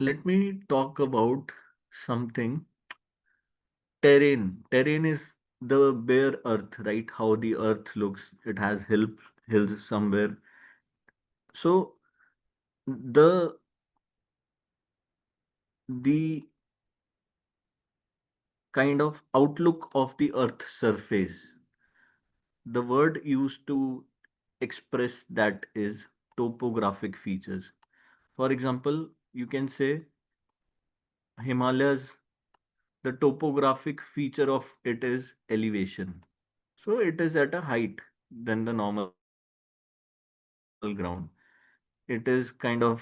let me talk about something. Terrain is the bare earth, right? How the earth looks. It has hills somewhere. So the the kind of outlook of the earth surface, the word used to express that is topographic features. For example, you can say Himalayas, the topographic feature of it is elevation. So it is at a height than the normal ground. It is kind of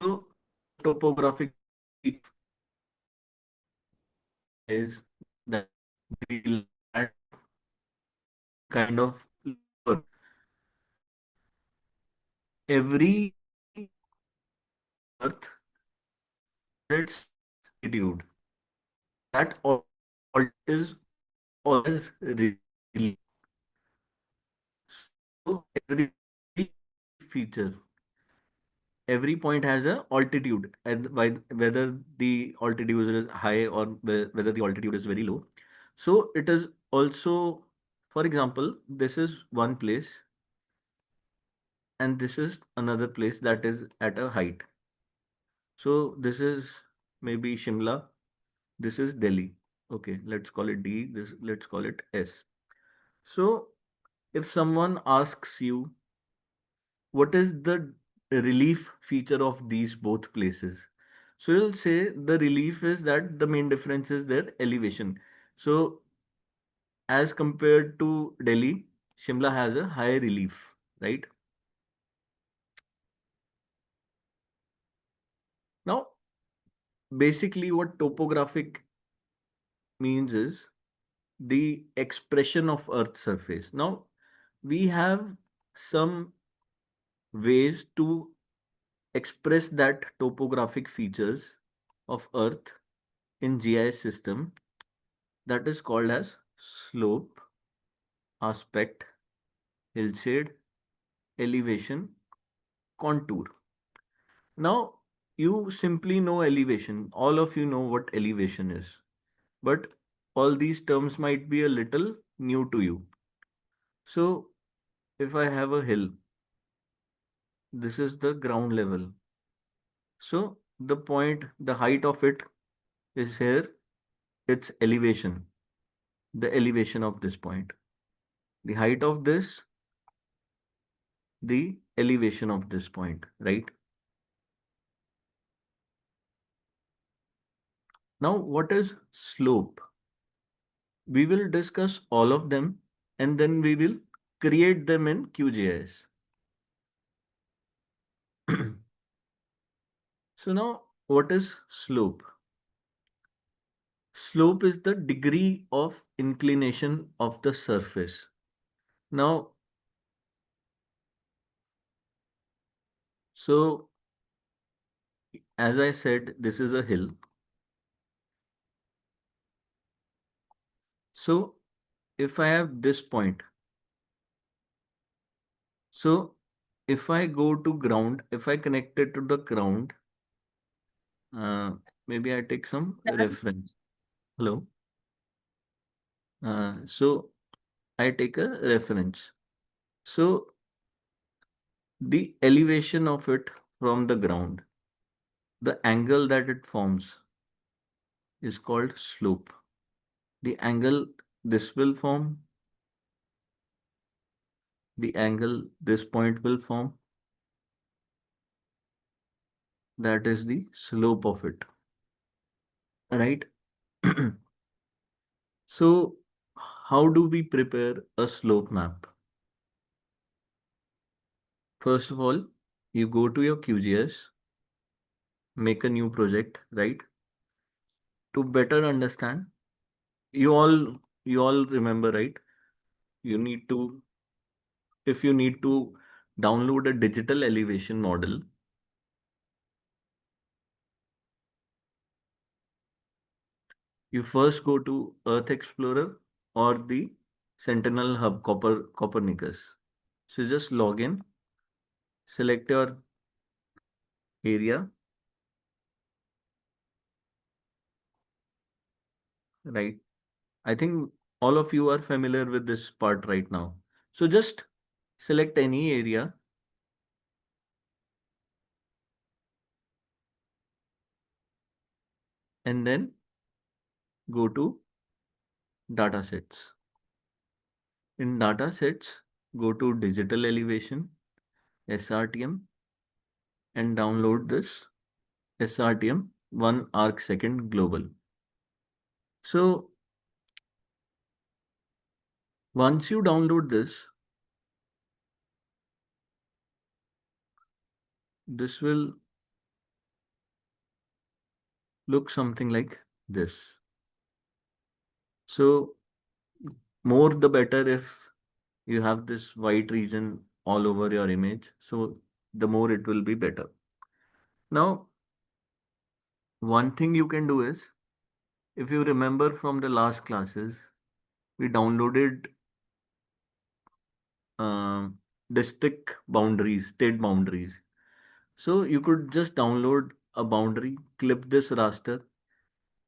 so the topographic feature is that the land is kind of lower. Every point on Earth has its altitude. That altitude is always relief. So every feature, every point has a altitude, and whether the altitude is high or whether the altitude is very low. So it is also, for example, this is one place and this is another place that is at a height. So this is maybe Shimla, this is Delhi. Okay, let's call it D, this let's call it S. So if someone asks you what is the relief feature of these both places? So you'll say the relief is that the main difference is their elevation. So as compared to Delhi, Shimla has a high relief, right? Now, basically what topographic means is the expression of Earth's surface. Now, we have some ways to express that topographic features of Earth in GIS system, that is called as slope, aspect, hillshade, elevation, contour. Now, you simply know elevation. All of you know what elevation is. But all these terms might be a little new to you. So, if I have a hill, this is the ground level. So, the point, the height of it is here, its elevation, the elevation of this point. The height of this, the elevation of this point, right? Now, what is slope? We will discuss all of them and then we will create them in QGIS. So now, what is slope? Slope is the degree of inclination of the surface. Now, so as I said, this is a hill. So if I have this point, so if I go to ground, if I connect it to the ground, uh, maybe I take some reference. Hello. So I take a reference. So the elevation of it from the ground, the angle that it forms is called slope. The angle this will form, the angle this point will form, that is the slope of it, right? So, how do we prepare a slope map? First of all, you go to your QGIS, make a new project, right? To better understand, you all you all remember, right? You need to, if you need to download a digital elevation model, you first go to Earth Explorer or the Sentinel Hub Copernicus. So just log in, select your area, right? I think all of you are familiar with this part right now. So just select any area and then go to datasets. In datasets, go to digital elevation, SRTM, and download this SRTM 1 arc second global. So once you download this, this will look something like this. So more the better if you have this white region all over your image. So the more it will be better. Now, one thing you can do is, if you remember from the last classes, we downloaded district boundaries, state boundaries. So you could just download a boundary, clip this raster,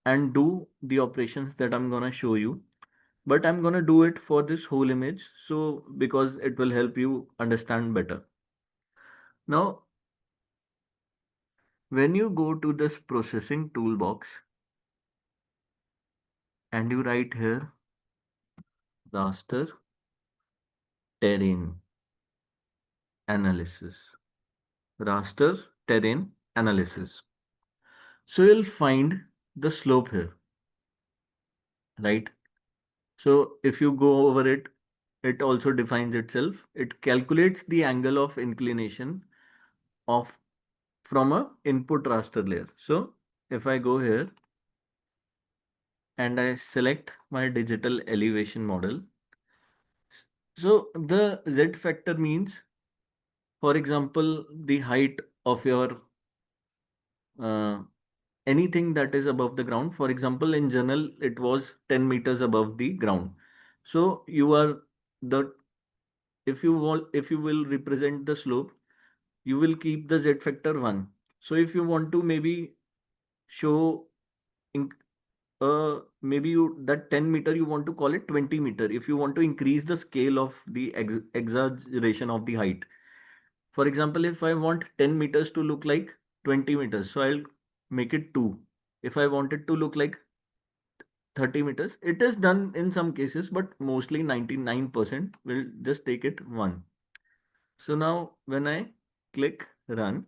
and do the operations that I'm gonna show you. But I'm gonna do it for this whole image, so because it will help you understand better. Now, when you go to this processing toolbox and you write here raster terrain analysis, raster terrain analysis. So you'll find the slope here, right? So if you go over it, it also defines itself. It calculates the angle of inclination of from a input raster layer. So if I go here and I select my digital elevation model, so the Z factor means, for example, the height of your uh, anything that is above the ground. For example, in general, it was 10 meters above the ground. So you are the if you will represent the slope, you will keep the Z factor 1. So if you want to maybe show in, maybe you that 10 meter you want to call it 20 meter if you want to increase the scale of the exaggeration of the height. For example, if I want 10 meters to look like 20 meters, so I'll make it 2. If I want it to look like 30 meters, it is done in some cases, but mostly 99% will just take it 1. So now when I click run,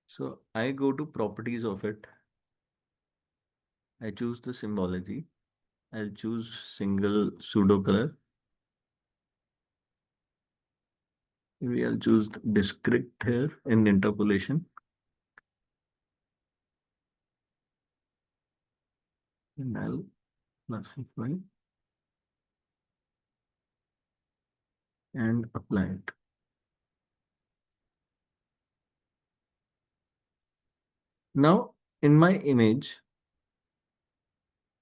so I go to properties of it. I choose the symbology. I'll choose single pseudo color. Maybe I'll choose discrete here in interpolation. And I'll classify and apply it. Now, in my image,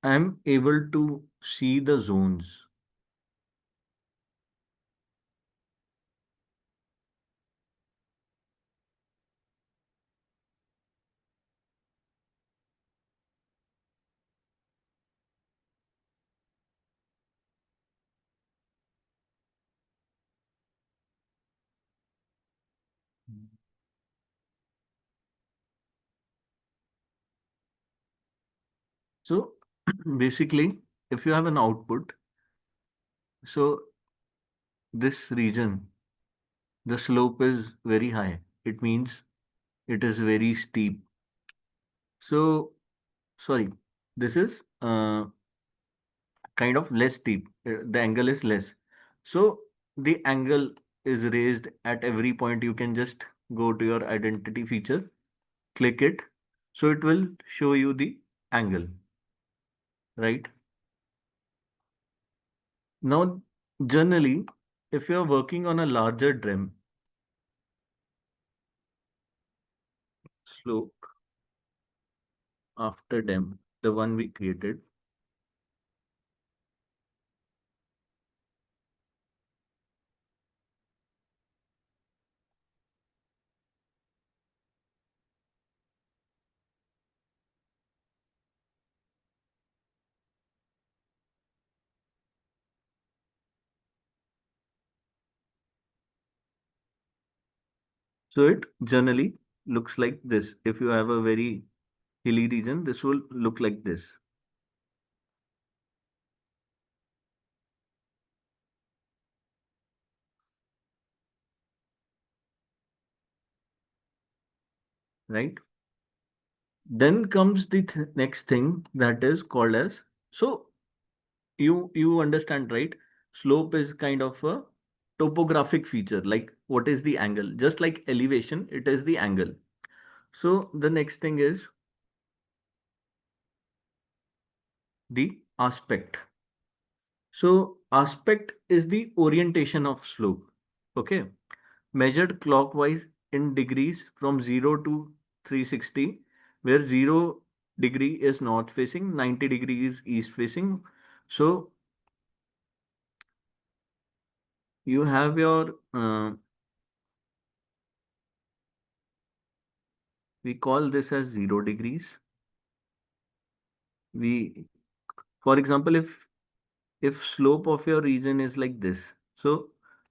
I'm able to see the zones. So basically, if you have an output, so this region, the slope is very high. It means it is very steep. So, sorry, this is kind of less steep. The angle is less. So the angle is raised at every point. You can just go to your identity feature, click it. So it will show you the angle, right? Now, generally, if you're working on a larger DREM, slope after them, the one we created. So it generally looks like this. If you have a very hilly region, this will look like this, right? Then comes the next thing that is called as, so you understand, right? Slope is kind of a topographic feature, like what is the angle? Just like elevation, it is the angle. So the next thing is the aspect. So aspect is the orientation of slope. Okay. Measured clockwise in degrees from 0 to 360, where 0 degree is north facing, 90 is east facing. So you have your, we call this as 0 degrees. We, for example, if slope of your region is like this, so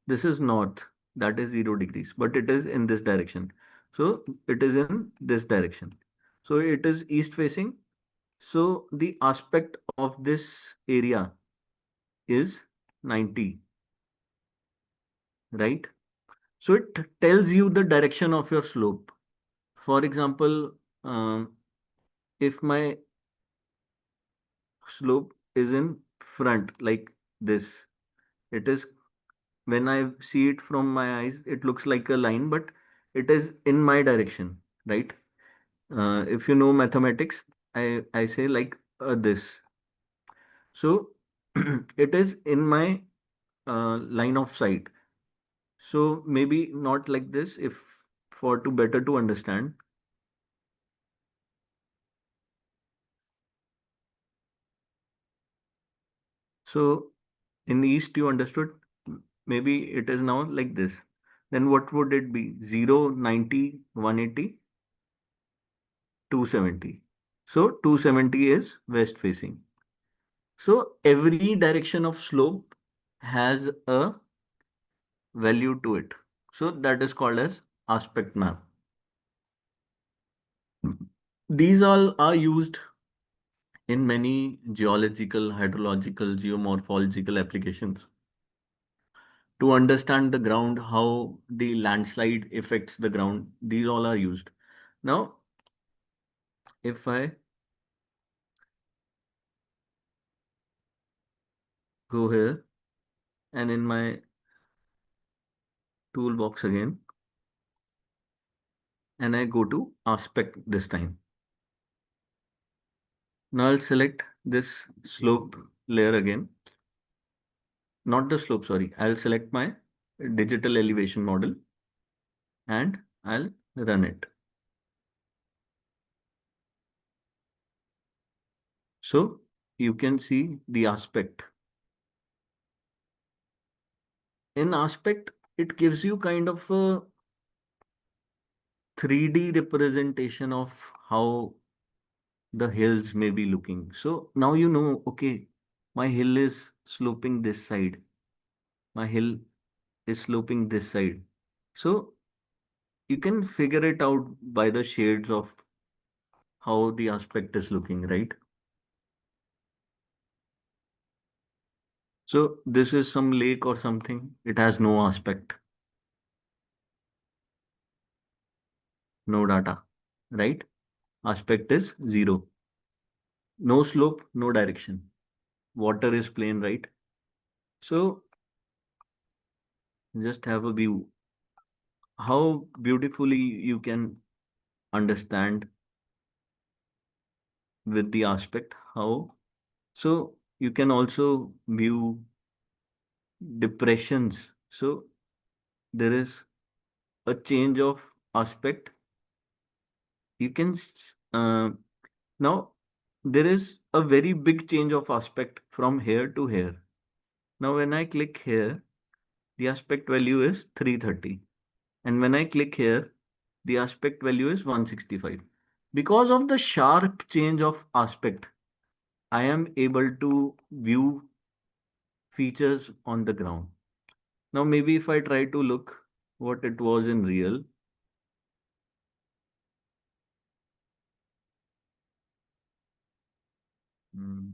this is north, that is 0 degrees, but it is in this direction. So it is in this direction. So it is east facing. So the aspect of this area is 90, right? So it tells you the direction of your slope. For example, if my slope is in front like this, it is, when I see it from my eyes, it looks like a line, but it is in my direction, right? If you know mathematics, I say like this. So it is in my line of sight. So maybe not like this, if for to better to understand. So in east you understood, maybe it is now like this. Then what would it be? 0, 90, 180, 270. So 270 is west facing. So every direction of slope has a value to it. So that is called as aspect map. These all are used in many geological, hydrological, geomorphological applications to understand the ground, how the landslide affects the ground. These all are used. Now, if I go here and in my toolbox again, and I go to aspect this time. Now I'll select this slope layer again. Not the slope, sorry. I'll select my digital elevation model and I'll run it. So you can see the aspect. In aspect, it gives you kind of a 3D representation of how the hills may be looking. So now you know, okay, my hill is sloping this side. My hill is sloping this side. So you can figure it out by the shades of how the aspect is looking, right? So this is some lake or something. It has no aspect, no data, right? Aspect is 0. No slope, no direction. Water is plain, right? So just have a view. How beautifully you can understand with the aspect. How? So you can also view depressions. So there is a change of aspect you can now there is a very big change of aspect from here to here. Now when I click here, the aspect value is 330. And when I click here, the aspect value is 165. Because of the sharp change of aspect, I am able to view features on the ground. Now maybe if I try to look what it was in real, mm,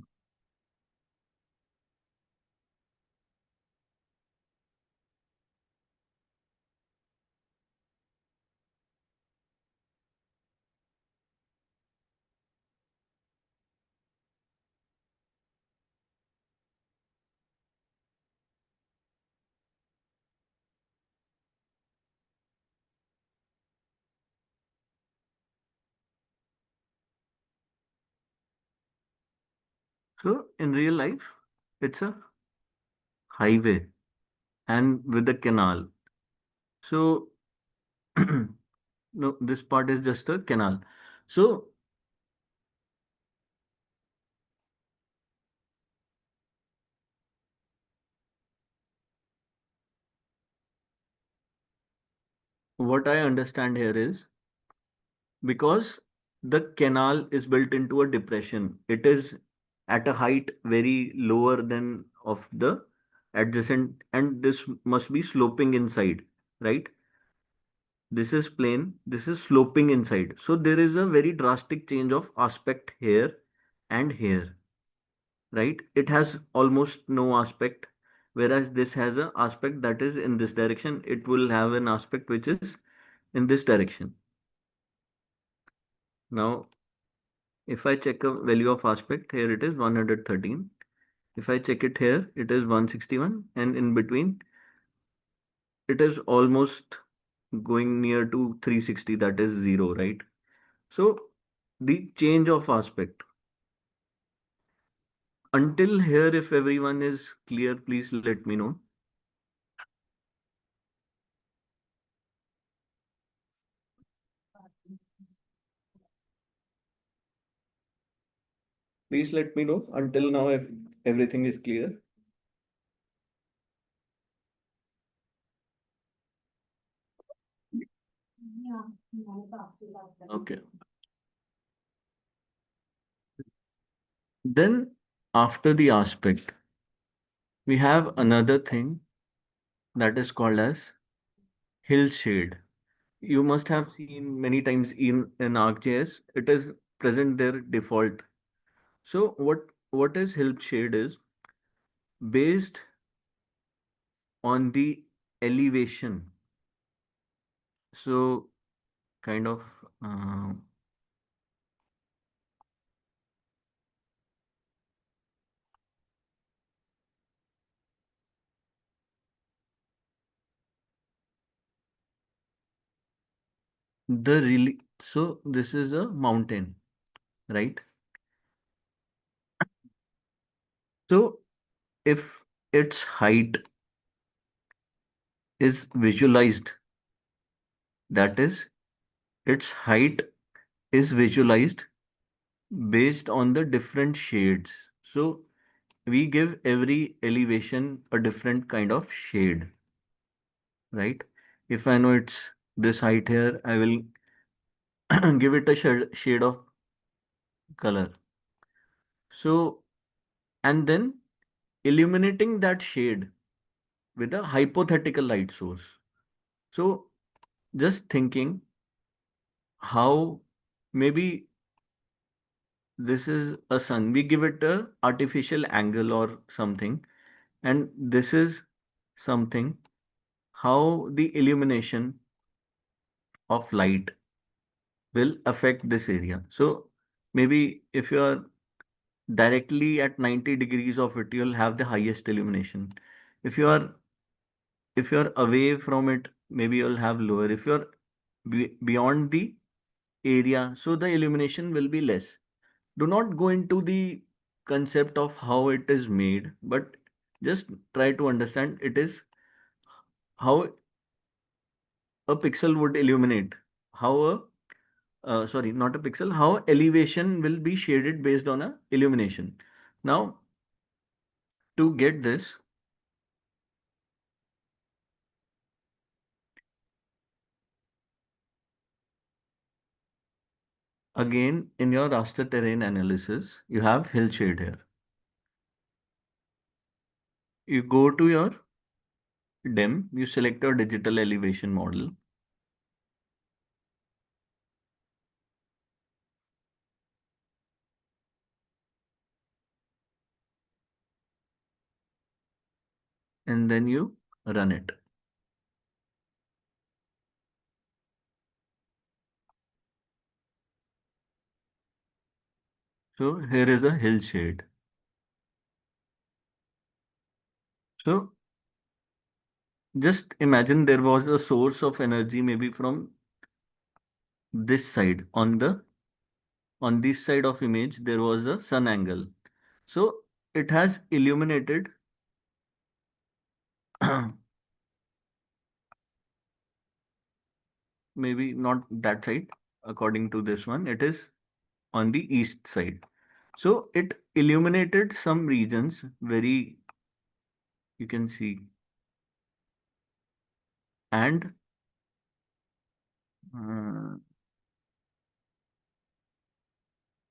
so in real life, it's a highway and with a canal. So no, this part is just a canal. So what I understand here is because the canal is built into a depression, it is at a height very lower than of the adjacent, and this must be sloping inside, right? This is plane, this is sloping inside. So there is a very drastic change of aspect here and here, right? It has almost no aspect, whereas this has a aspect that is in this direction. It will have an aspect which is in this direction. Now, if I check a value of aspect, here it is 113. If I check it here, it is 161, and in between, it is almost going near to 360, that is 0, right? So the change of aspect. Until here, if everyone is clear, please let me know. Please let me know until now if everything is clear. Okay. Then after the aspect, we have another thing that is called as hill shade. You must have seen many times in ArcGIS. It is present there default. So what is hill shade is based on the elevation. So kind of uh, the really, so this is a mountain, right? So if its height is visualized, that is, its height is visualized based on the different shades. So we give every elevation a different kind of shade, right? If I know it's this height here, I will give it a shade of color. So, and then illuminating that shade with a hypothetical light source. So, just thinking how maybe this is a sun, we give it a artificial angle or something, and this is something how the illumination of light will affect this area. So, maybe if you are directly at 90 degrees of it, you'll have the highest illumination. If you are if you're away from it, maybe you'll have lower. If you're beyond the area, so the illumination will be less. Do not go into the concept of how it is made, but just try to understand it is how a pixel would illuminate, how a sorry, not a pixel, how elevation will be shaded based on a illumination. Now, to get this, again, in your raster terrain analysis, you have hill shade here. You go to your DEM, you select your digital elevation model. And then you run it. So here is a hill shade. So just imagine there was a source of energy maybe from this side. On this side of image there was a sun angle. So it has illuminated maybe not that side. According to this one, it is on the east side. So it illuminated some regions very, you can see, and uh,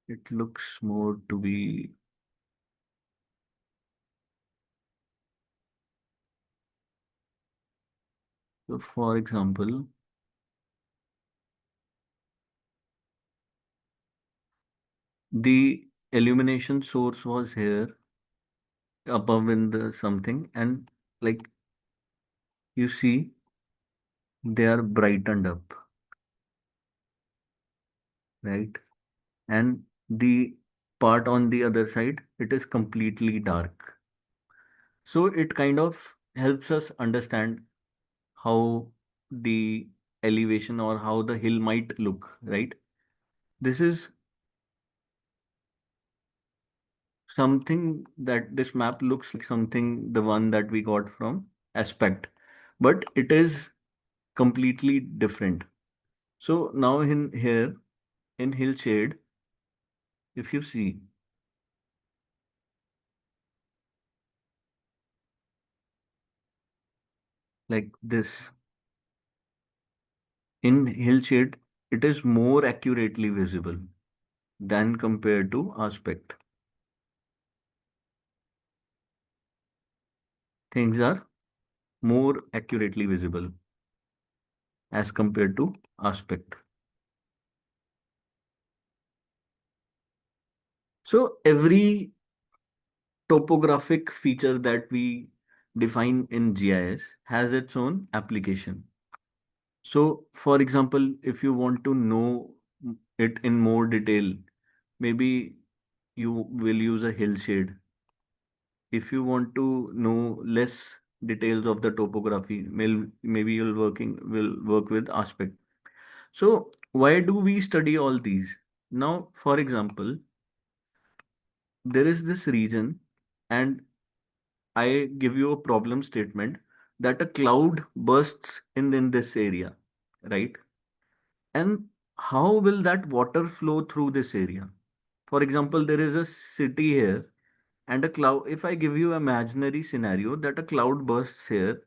it looks more to be, so for example, the illumination source was here above in the something, and like you see, they are brightened up, right? And the part on the other side, it is completely dark. So it kind of helps us understand how the elevation or how the hill might look, right? This is something that this map looks like something, the one that we got from Aspect, but it is completely different. So now in here, in Hillshade, if you see like this, in Hillshade, it is more accurately visible than compared to Aspect. Things are more accurately visible as compared to Aspect. So every topographic feature that we define in GIS has its own application. So, for example, if you want to know it in more detail, maybe you will use a hillshade. If you want to know less details of the topography, maybe you'll will work with aspect. So, why do we study all these? Now, for example, there is this region, and I give you a problem statement that a cloud bursts in this area, right? And how will that water flow through this area? For example, there is a city here and a cloud. If I give you an imaginary scenario that a cloud bursts here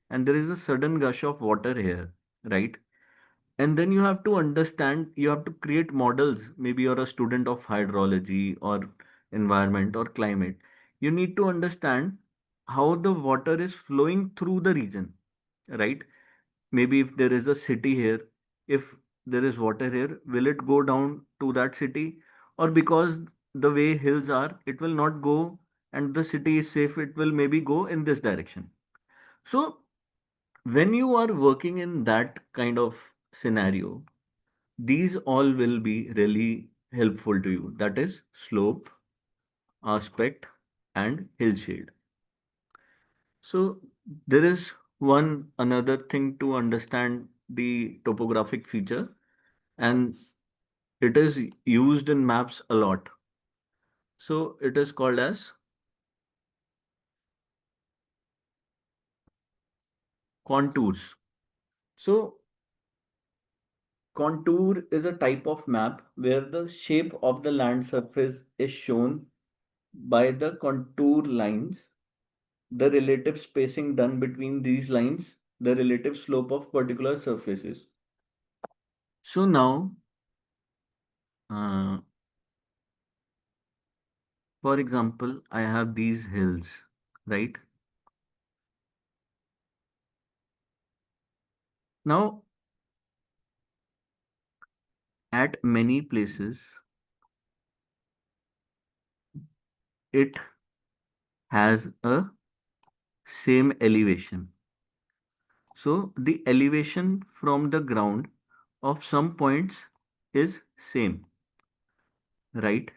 and there is a sudden gush of water here, right? And then you have to understand, you have to create models. Maybe you're a student of hydrology or environment or climate. You need to understand how the water is flowing through the region, right? Maybe if there is a city here, if there is water here, will it go down to that city? Or because the way hills are, it will not go and the city is safe, it will maybe go in this direction. So when you are working in that kind of scenario, these all will be really helpful to you. That is slope, aspect, and hillshade. So there is one another thing to understand the topographic feature, and it is used in maps a lot. So it is called as contours. So Contour is a type of map where the shape of the land surface is shown by the contour lines, the relative spacing done between these lines, the relative slope of particular surfaces. So now, uh, for example, I have these hills, right? Now, at many places, it has a same elevation. So the elevation from the ground of some points is same, right?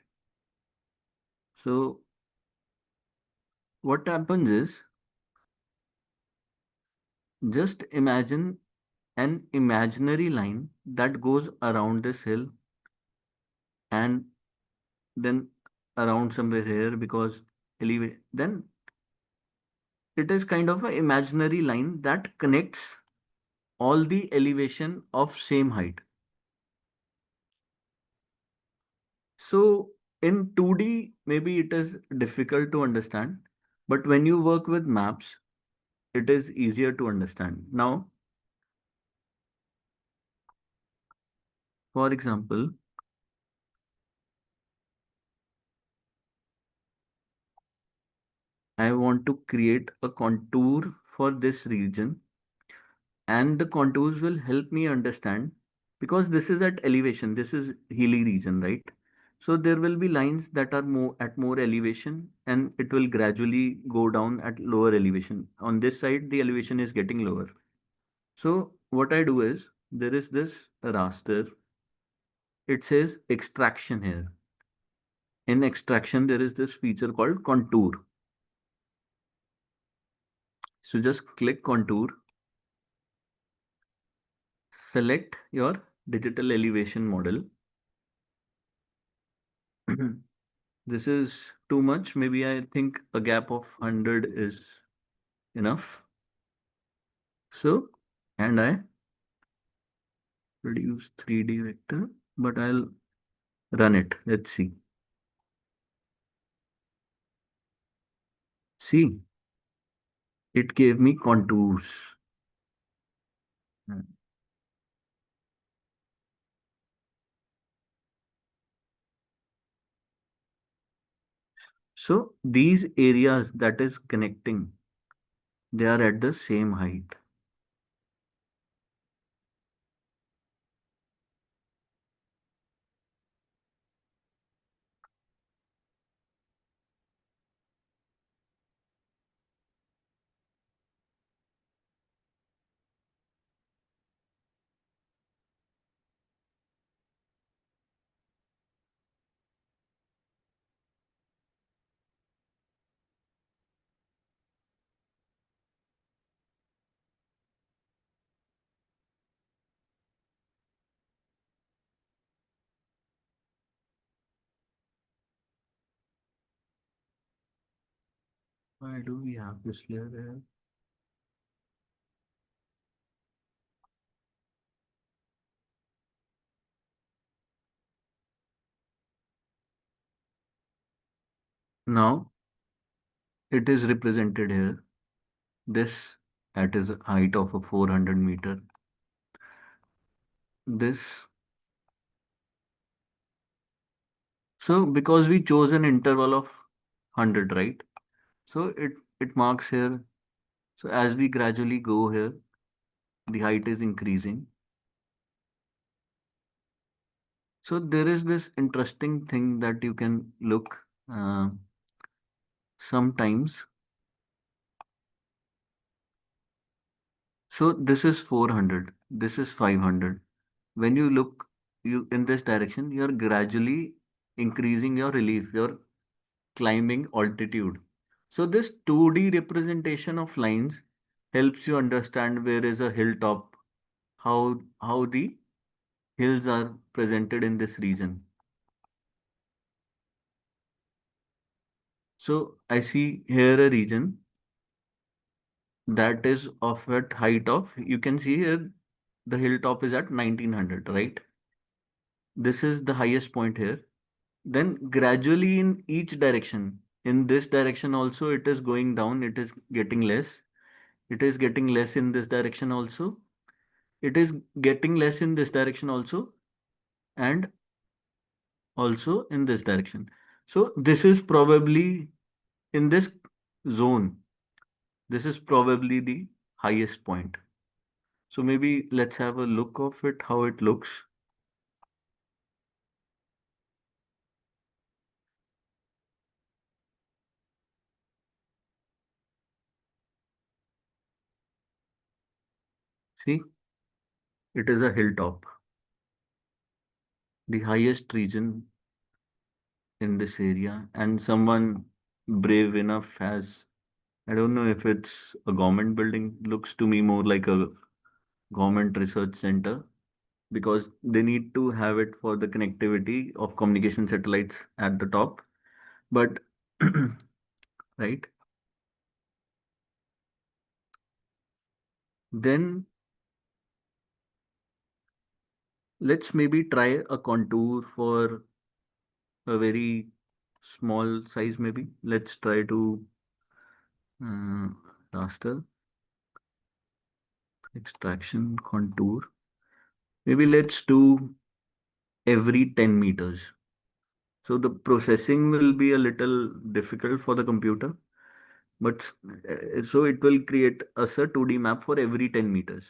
So what happens is, just imagine an imaginary line that goes around this hill and then around somewhere here, because elevate, then it is kind of an imaginary line that connects all the elevation of same height. So in 2D, maybe it is difficult to understand, but when you work with maps, it is easier to understand. Now, for example, I want to create a contour for this region, and the contours will help me understand, because this is at elevation, this is hilly region, right? So there will be lines that are more at more elevation, and it will gradually go down at lower elevation. On this side the elevation is getting lower. So what I do is, there is this raster, it says extraction here. In extraction there is this feature called contour. So just click contour, select your digital elevation model. This is too much. Maybe I think a gap of 100 is enough. So, and I produce 3D vector, but I'll run it. Let's see. See, it gave me contours. Hmm. So these areas that is connecting, they are at the same height. Why do we have this layer there? Now it is represented here. This at is a height of a 400 meter. This, so because we chose an interval of 100, right? So it marks here. So as we gradually go here, the height is increasing. So there is this interesting thing that you can look sometimes. So this is 400, this is 500. When you look you in this direction, you're gradually increasing your relief, you're climbing altitude. So this 2D representation of lines helps you understand where is a hilltop, how the hills are presented in this region. So I see here a region that is of at height of, you can see here the hilltop is at 1900, right? This is the highest point here. Then gradually in each direction, in this direction also it is going down, it is getting less. It is getting less in this direction also. It is getting less in this direction also, and also in this direction. So this is probably in this zone. This is probably the highest point. So maybe let's have a look of it, how it looks. See, it is a hilltop, the highest region in this area, and someone brave enough has, I don't know if it's a government building, looks to me more like a government research center because they need to have it for the connectivity of communication satellites at the top. But right, then let's maybe try a contour for a very small size, maybe. Let's try to uh, raster extraction contour. Maybe let's do every 10 meters. So the processing will be a little difficult for the computer, but so it will create us a 2D map for every 10 meters.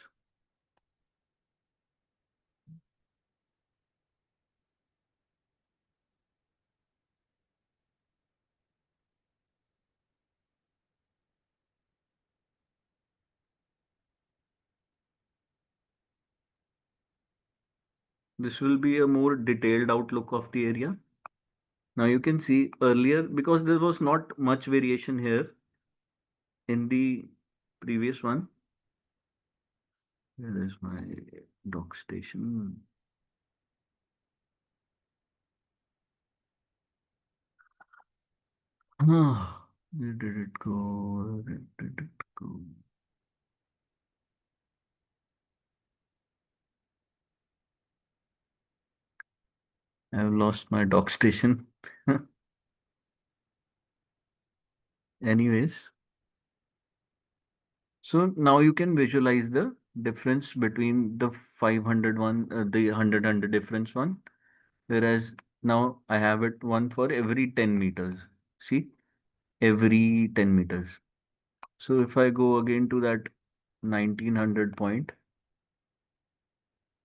This will be a more detailed outlook of the area. Now you can see earlier, because there was not much variation here in the previous one. Here is my dock station. Ah, where did it go? Where did it go? I've lost my dock station. Anyways, so now you can visualize the difference between the 500 one, the 100 difference one, whereas now I have it one for every 10 meters. See, every 10 meters. So if I go again to that 1900 point,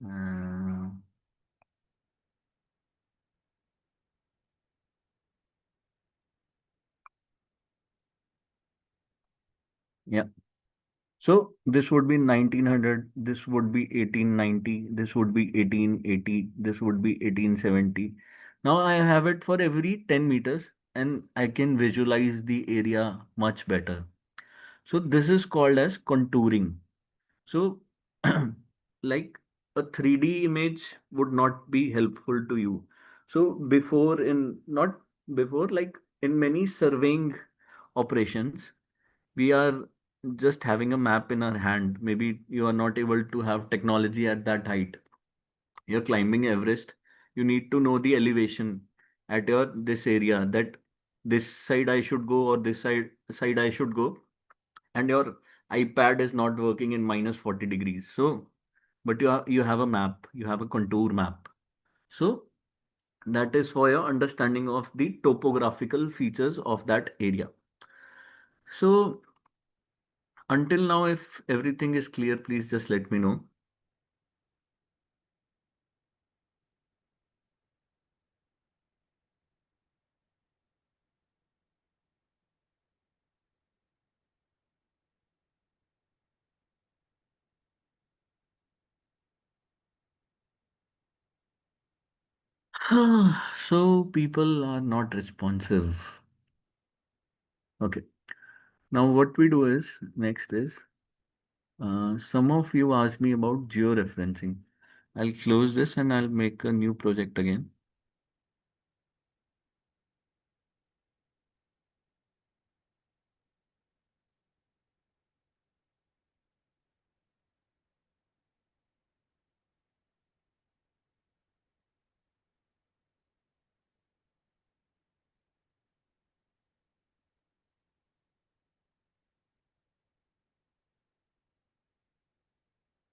uh, yeah. So this would be 1900, this would be 1890, this would be 1880, this would be 1870. Now I have it for every 10 meters and I can visualize the area much better. So this is called as contouring. So like a 3D image would not be helpful to you. So before in not before like in many surveying operations, we are just having a map in our hand. Maybe you are not able to have technology at that height. You're climbing Everest. You need to know the elevation at your this area that this side I should go or this side I should go. And your iPad is not working in minus 40 degrees. So, but you have a map. You have a contour map. So that is for your understanding of the topographical features of that area. So until now, if everything is clear, please just let me know. So people are not responsive. Okay. Now what we do is next is some of you asked me about georeferencing. I'll close this and I'll make a new project again.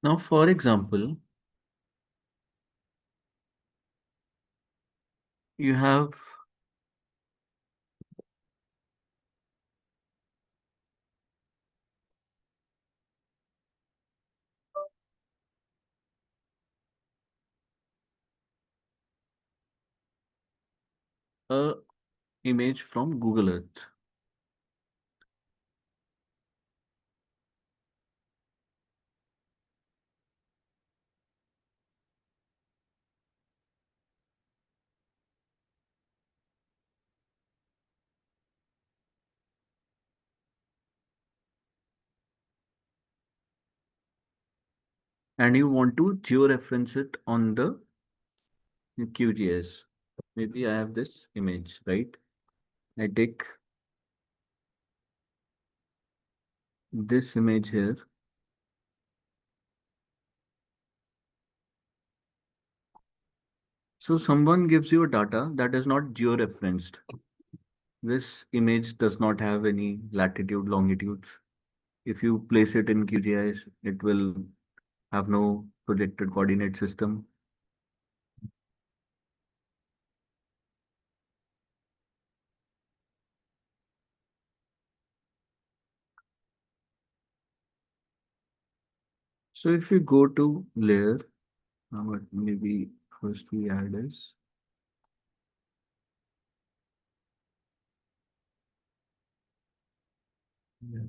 Now, for example, you have a image from Google Earth. And you want to georeference it on the QGIS. Maybe I have this image, right? I take this image here. So someone gives you a data that is not georeferenced. This image does not have any latitude, longitudes. If you place it in QGIS, it will have no projected coordinate system. So if you go to layer, what maybe first we add is yeah,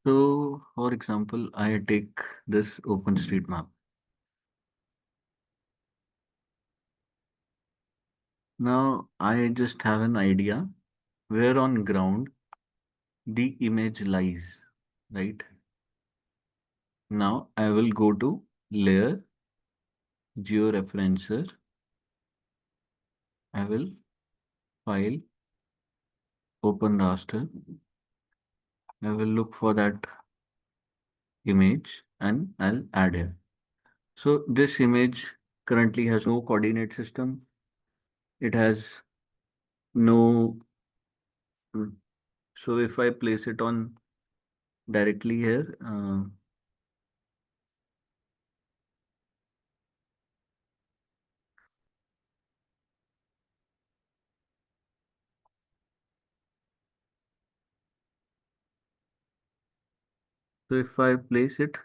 so, for example, I take this OpenStreetMap. Now, I just have an idea where on ground the image lies, right? Now, I will go to layer, georeferencer. I will file, open raster. I will look for that image and I'll add here. So this image currently has no coordinate system. It has no, so if I place it on directly here, so if I place it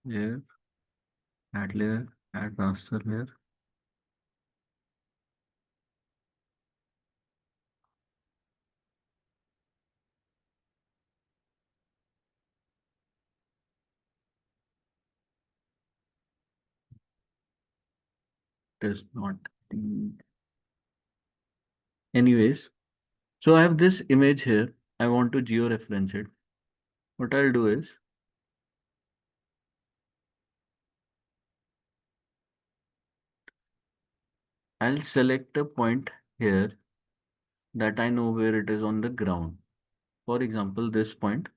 here, add layer, add raster layer, it is not the, anyways. So I have this image here. I want to georeference it. What I'll do is I'll select a point here that I know where it is on the ground. For example, this point,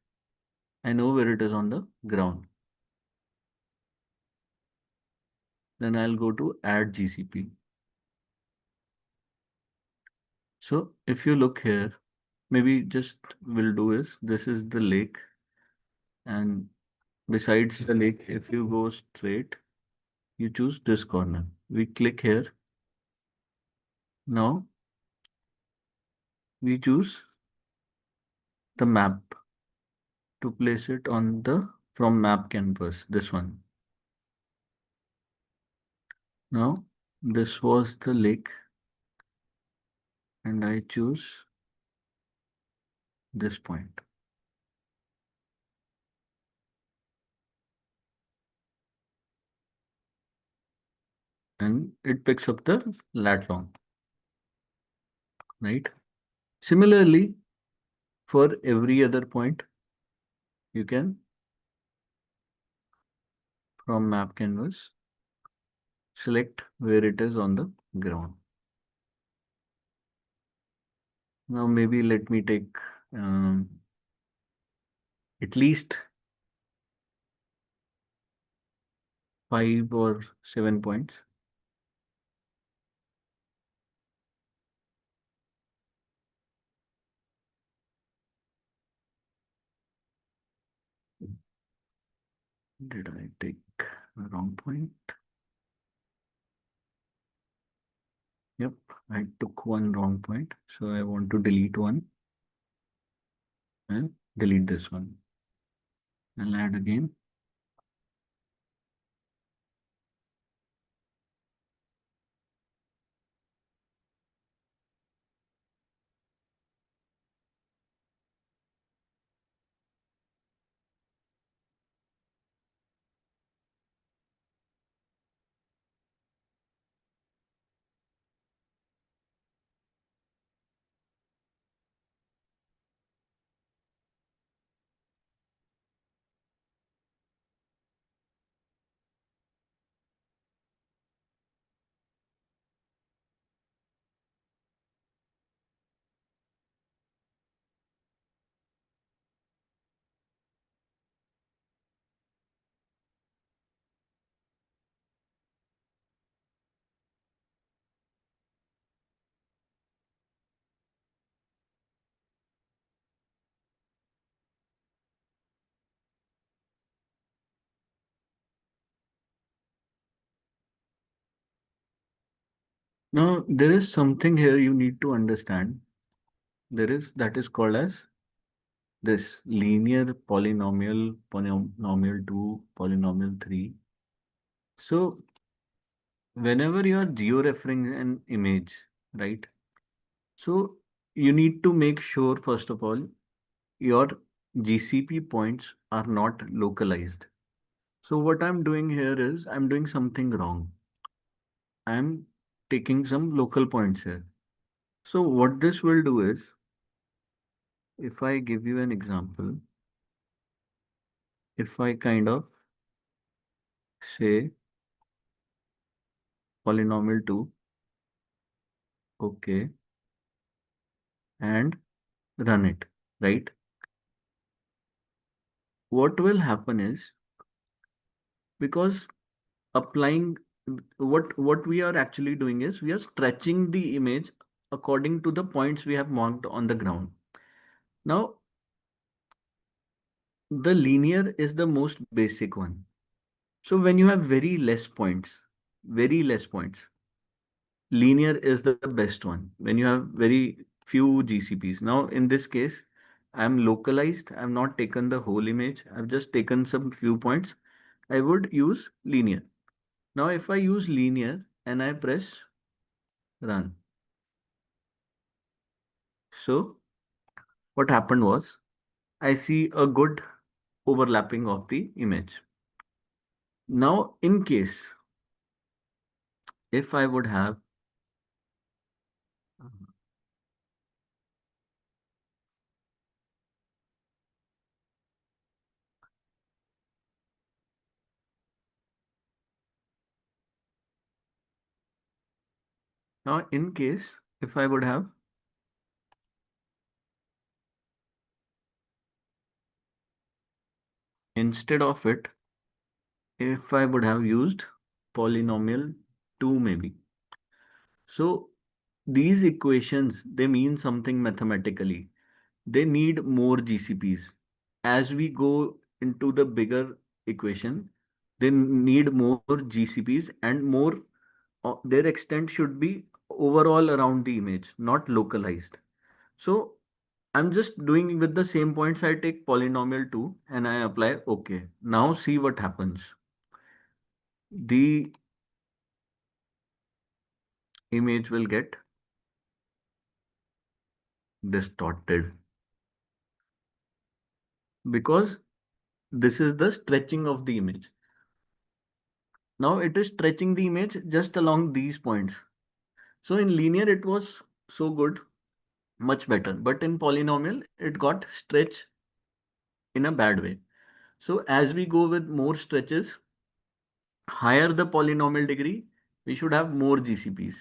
I know where it is on the ground. Then I'll go to add GCP. So if you look here, maybe just we'll do is this is the lake, and besides the lake, if you go straight, you choose this corner. We click here. Now we choose the map to place it on the from map canvas, this one. Now this was the lake, and I choose this point. And it picks up the lat long, right? Similarly, for every other point, you can, from map canvas, select where it is on the ground. Now, maybe let me take at least 5 or 7 points. Did I take the wrong point? Yep, I took one wrong point. So I want to delete one and delete this one. I'll add again. Now, there is something here you need to understand. That is called as this linear polynomial, polynomial 2, polynomial 3. So whenever you are georeferencing an image, right? So you need to make sure, first of all, your GCP points are not localized. So what I'm doing here is I'm doing something wrong. I'm taking some local points here. So what this will do is, if I give you an example, if I kind of say polynomial 2, okay, and run it, right? What will happen is, because applying what we are actually doing is we are stretching the image according to the points we have marked on the ground. Now, the linear is the most basic one. So when you have very less points, linear is the best one. When you have very few GCPs. Now, in this case, I'm localized. I've not taken the whole image. I've just taken some few points. I would use linear. Now, if I use linear and I press run. So what happened was I see a good overlapping of the image. Now, in case if I would have now in case if I would have instead of it, if I would have used polynomial 2 maybe. So these equations, they mean something mathematically. They need more GCPs. As we go into the bigger equation, they need more GCPs and more, their extent should be overall around the image, not localized. So I'm just doing with the same points. I take polynomial 2 and I apply OK. Now see what happens. The image will get distorted because this is the stretching of the image. Now it is stretching the image just along these points. So in linear, it was so good, much better. But in polynomial, it got stretched in a bad way. So as we go with more stretches, higher the polynomial degree, we should have more GCPs.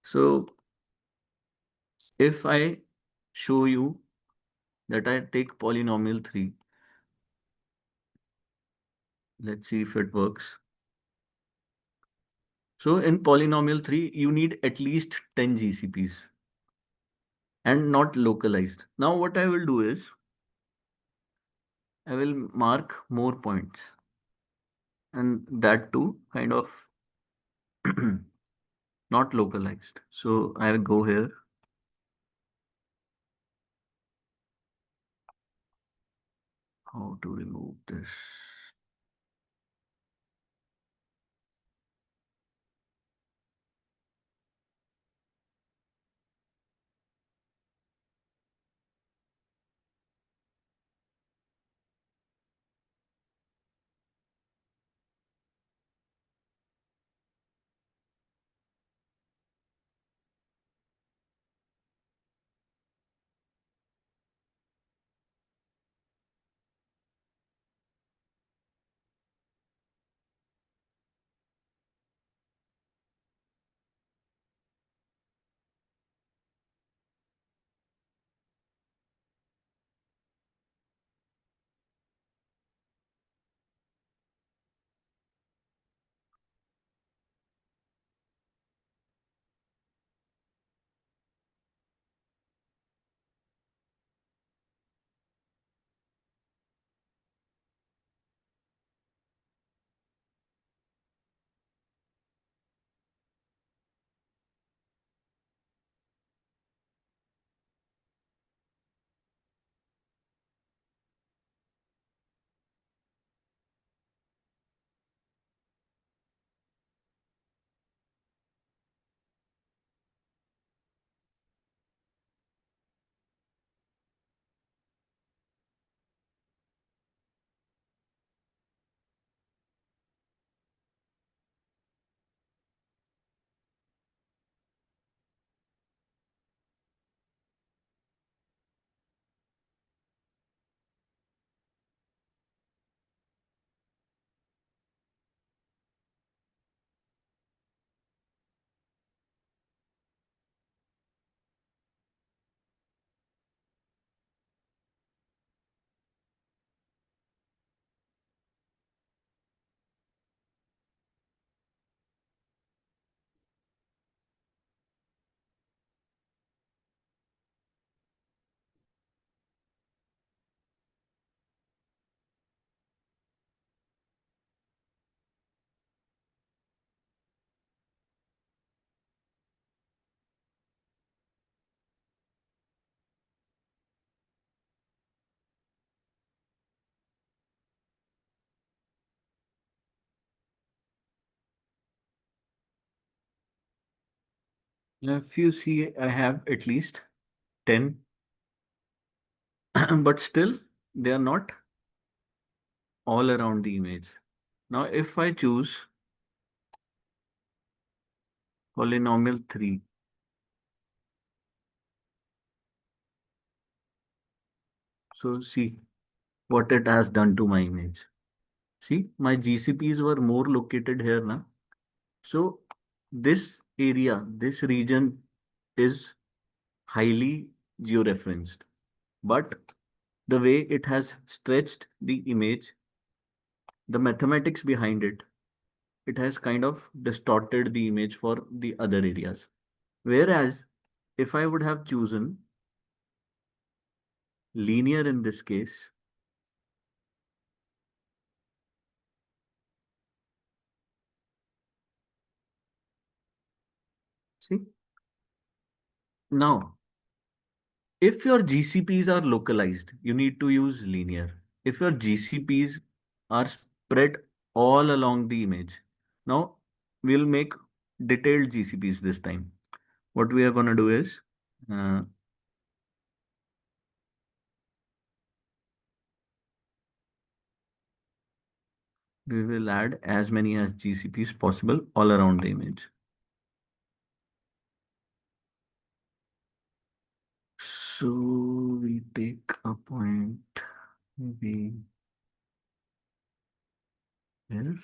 So if I show you that I take polynomial 3, let's see if it works. So in polynomial 3, you need at least 10 GCPs and not localized. Now what I will do is I will mark more points and that too kind of not localized. So I'll go here. How to remove this? Now, if you see, I have at least 10, but still they are not all around the image. Now, if I choose polynomial 3, so see what it has done to my image. See, my GCPs were more located here now. So this area, this region is highly georeferenced, but the way it has stretched the image, the mathematics behind it has kind of distorted the image for the other areas. Whereas if I would have chosen linear in this case, see, now if your GCPs are localized, you need to use linear. If your GCPs are spread all along the image, now we'll make detailed GCPs this time. What we are going to do is uh, we will add as many as GCPs possible all around the image. So we take a point maybe here.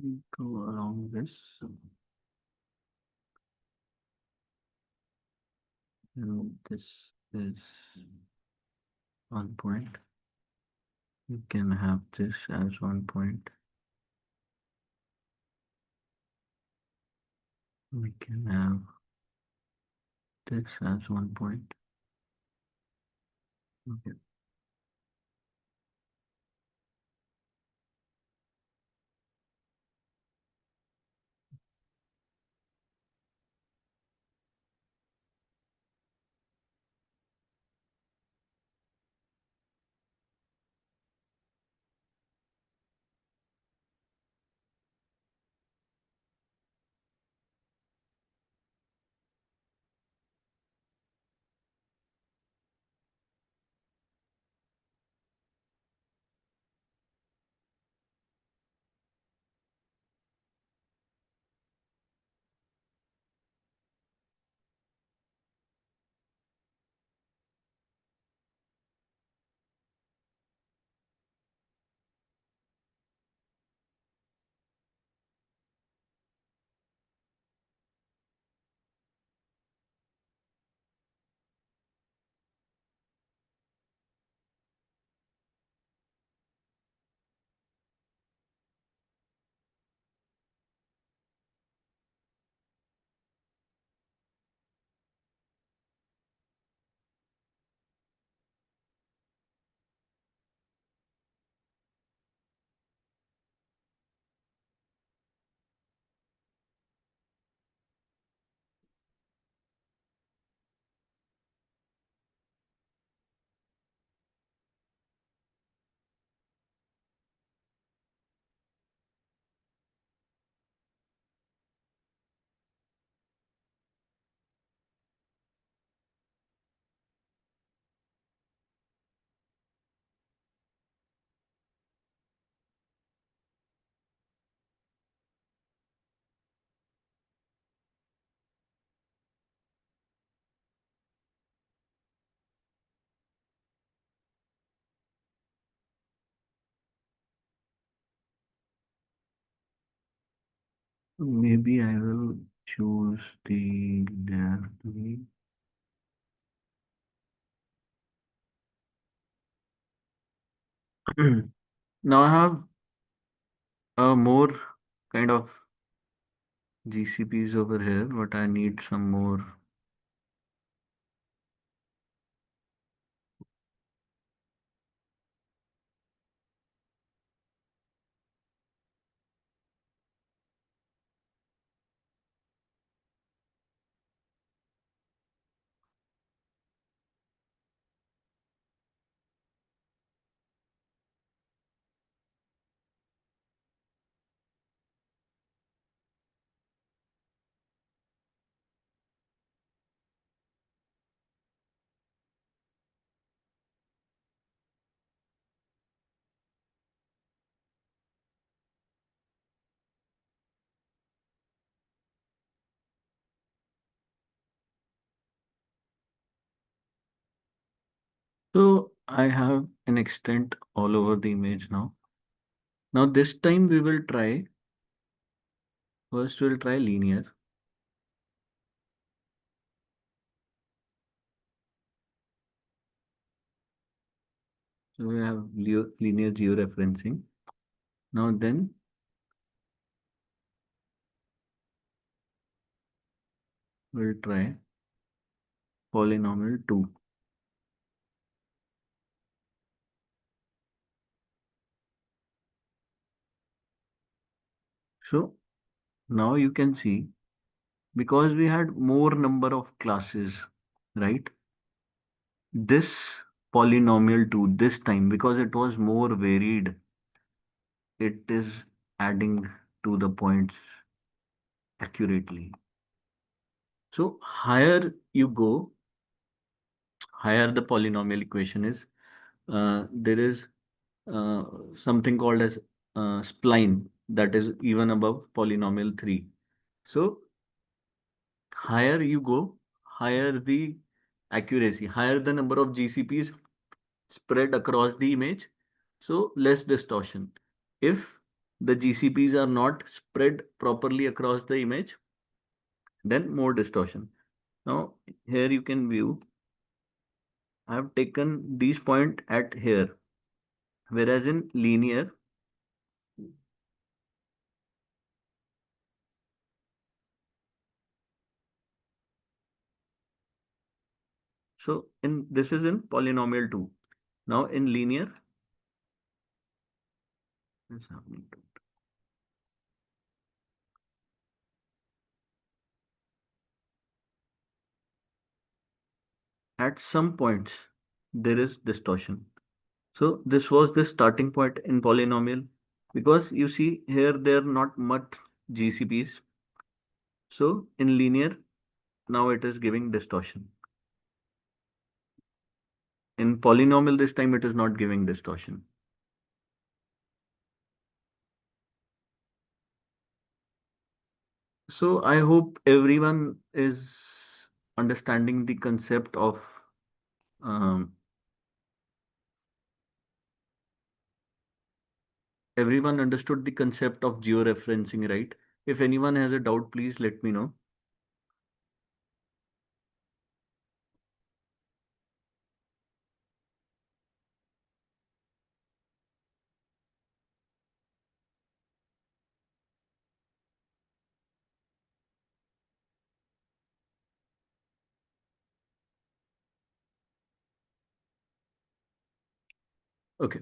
We go along this. And this is 1 point. We can have this as 1 point. We can have this as 1 point. Okay. Maybe I will choose the layer 3. Now I have a more kind of GCPs over here, but I need some more. So I have an extent all over the image now. Now this time we will try, first we'll try linear. So we have linear georeferencing. Now then, we'll try polynomial 2. So now you can see, because we had more number of classes, right? This polynomial 2 this time, because it was more varied, it is adding to the points accurately. So higher you go, higher the polynomial equation is, there is uh, something called as spline that is even above polynomial 3. So higher you go, higher the accuracy, higher the number of GCPs spread across the image, so less distortion. If the GCPs are not spread properly across the image, then more distortion. Now, here you can view, I have taken these point at here, whereas in linear, so in this is in polynomial 2. Now in linear, what's happening to it? At some points, there is distortion. So this was the starting point in polynomial, because you see here there are not much GCPs. So in linear, now it is giving distortion. In polynomial, this time it is not giving distortion. So I hope everyone is understanding the concept of um, everyone understood the concept of georeferencing, right? If anyone has a doubt, please let me know. Okay.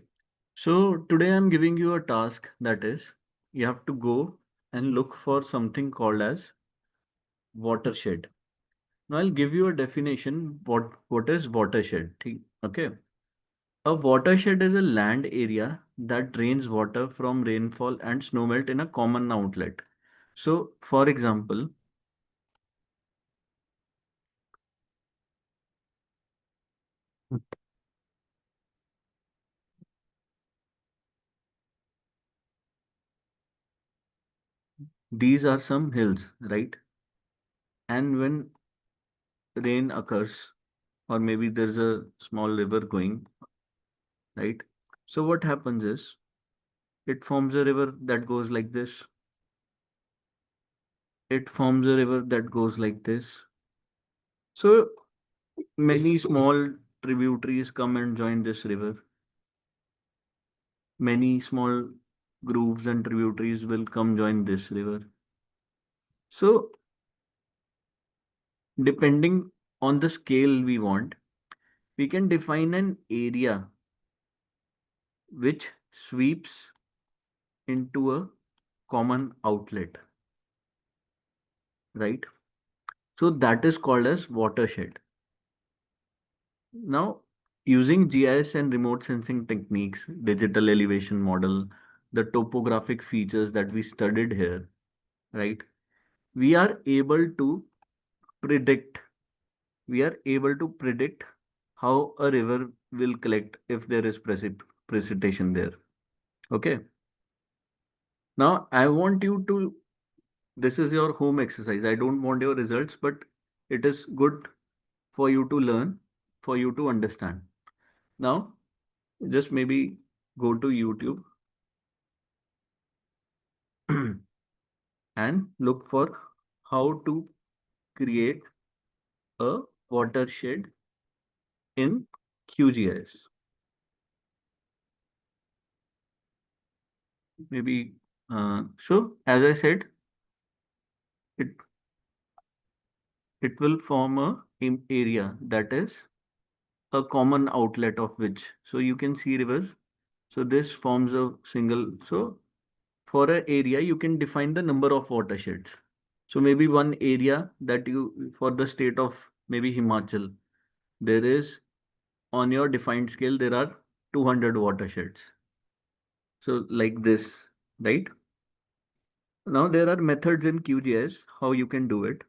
So today I'm giving you a task, that is, you have to go and look for something called as watershed. Now I'll give you a definition. What is watershed? Okay. A watershed is a land area that drains water from rainfall and snowmelt in a common outlet. So, for example, these are some hills, right? And when rain occurs, or maybe there's a small river going, right? So what happens is it forms a river that goes like this. It forms a river that goes like this. So many small tributaries come and join this river. Many small grooves and tributaries will come join this river. So depending on the scale we want, we can define an area which sweeps into a common outlet, right? So that is called as watershed. Now, using GIS and remote sensing techniques, digital elevation model, the topographic features that we studied here, right? We are able to predict, we are able to predict how a river will collect if there is precipitation there. Okay. Now, I want you to, this is your home exercise. I don't want your results, but it is good for you to learn, for you to understand. Now, just maybe go to YouTube and look for how to create a watershed in QGIS. maybe so as I said, it it will form a area that is a common outlet of which. So you can see rivers. So this forms a single. So for an area, you can define the number of watersheds. So maybe one area that you, for the state of maybe Himachal, there is on your defined scale, there are 200 watersheds. So like this, right? Now there are methods in QGIS how you can do it.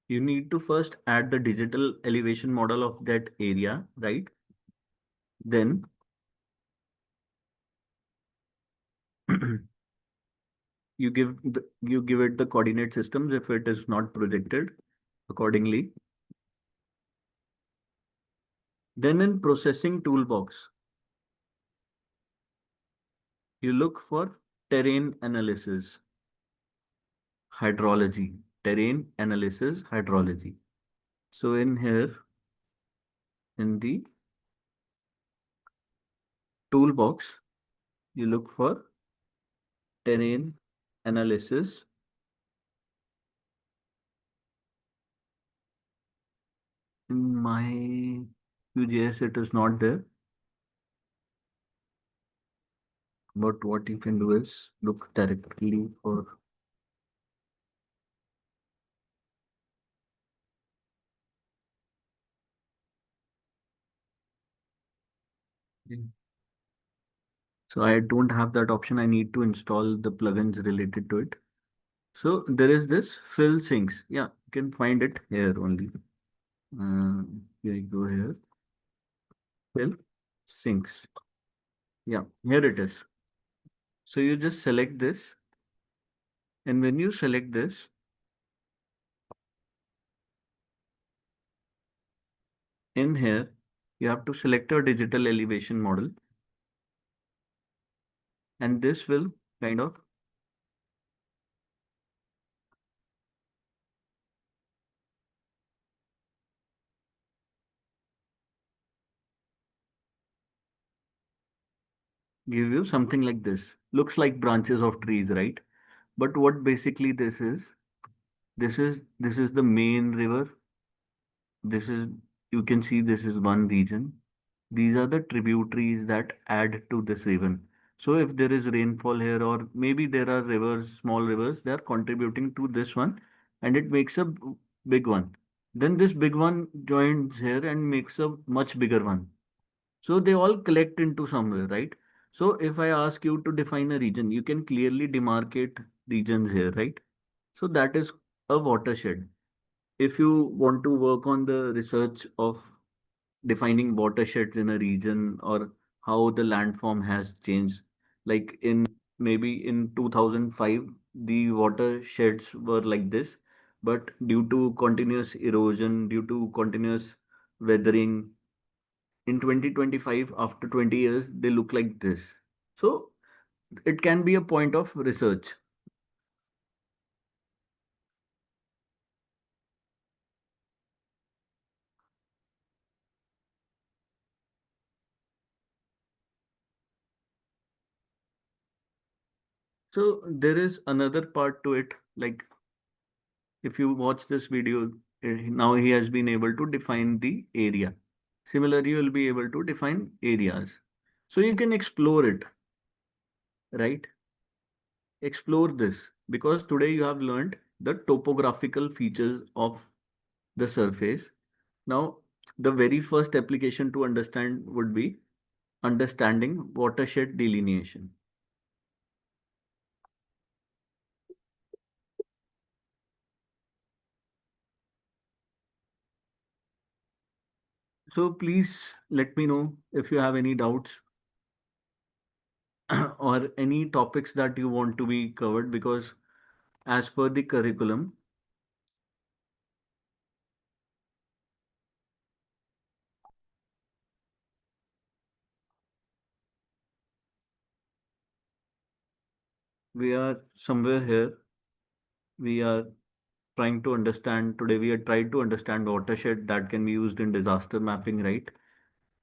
You need to first add the digital elevation model of that area, right? Then you give it the coordinate systems if it is not projected accordingly. Then in processing toolbox, you look for terrain analysis, hydrology, terrain analysis, hydrology. So in here, in the toolbox, you look for terrain analysis. In my QGIS, it is not there. But what you can do is look directly for. Mm. So I don't have that option. I need to install the plugins related to it. So there is this fill sinks. Yeah, you can find it here only. Here you go here. Fill sinks. Yeah, here it is. So you just select this. And when you select this, in here, you have to select a digital elevation model. And this will kind of give you something like this. Looks like branches of trees, right? But what basically this is the main river. This is, you can see this is one region. These are the tributaries that add to this river. So if there is rainfall here, or maybe there are rivers, small rivers, they are contributing to this one, and it makes a big one. Then this big one joins here and makes a much bigger one. So they all collect into somewhere, right? So if I ask you to define a region, you can clearly demarcate regions here, right? So that is a watershed. If you want to work on the research of defining watersheds in a region or how the landform has changed, like in maybe in 2005, the watersheds were like this, but due to continuous erosion, due to continuous weathering, in 2025, after 20 years, they look like this. So it can be a point of research. So there is another part to it. Like if you watch this video, now he has been able to define the area. Similarly, you will be able to define areas. So you can explore it, right? Explore this because today you have learned the topographical features of the surface. Now, the very first application to understand would be understanding watershed delineation. So please let me know if you have any doubts or any topics that you want to be covered because as per the curriculum, We are somewhere here. We are trying to understand today. We are trying to understand watershed that can be used in disaster mapping, right?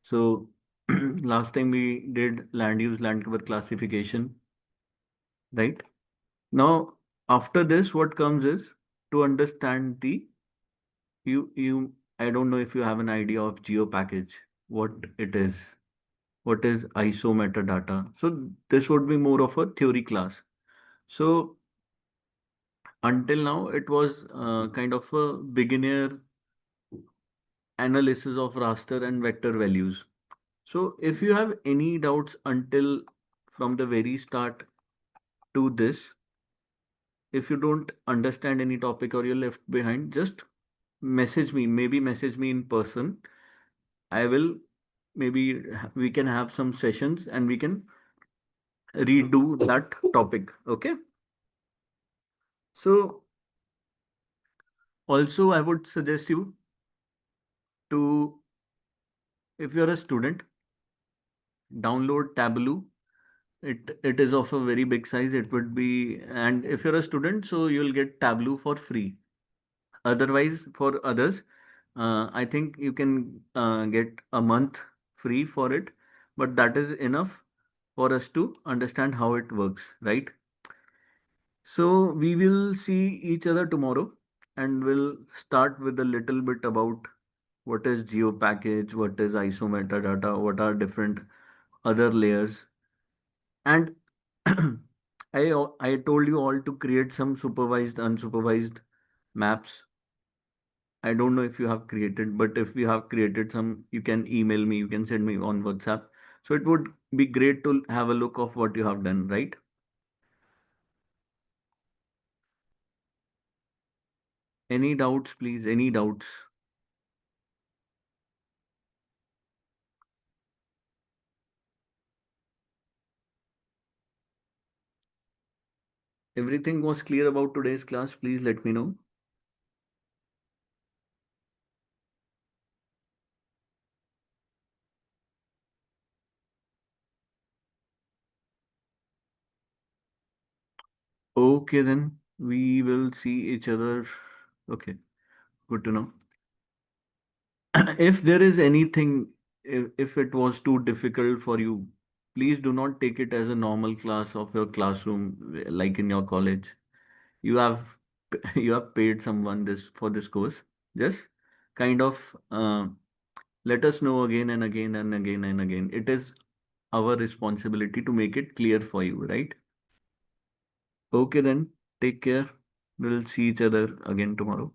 So last time we did land use land cover classification, right? Now after this, what comes is to understand the you I don't know if you have an idea of geo package, what it is, what is ISO metadata. So this would be more of a theory class. So until now, it was kind of a beginner analysis of raster and vector values. So if you have any doubts until from the very start to this, if you don't understand any topic or you're left behind, just message me, maybe message me in person. I will maybe we can have some sessions and we can redo that topic. Okay. So also I would suggest you to, if you're a student, download Tableau. It is of a very big size. It would be, and if you're a student, so you'll get Tableau for free. Otherwise, for others, I think you can get a month free for it, but that is enough for us to understand how it works, right? So we will see each other tomorrow and we'll start with a little bit about what is geo package, what is ISO metadata, what are different other layers. And I told you all to create some supervised, unsupervised maps. I don't know if you have created, but if you have created some, you can email me, you can send me on WhatsApp. So it would be great to have a look of what you have done, right? Any doubts, please? Any doubts? Everything was clear about today's class. Please let me know. Okay, then we will see each other. Okay, good to know. If there is anything, if it was too difficult for you, please do not take it as a normal class of your classroom, like in your college. You have you have paid someone this for this course. Just kind of let us know again and again and again and again. It is our responsibility to make it clear for you, right? Okay, then take care. We'll see each other again tomorrow.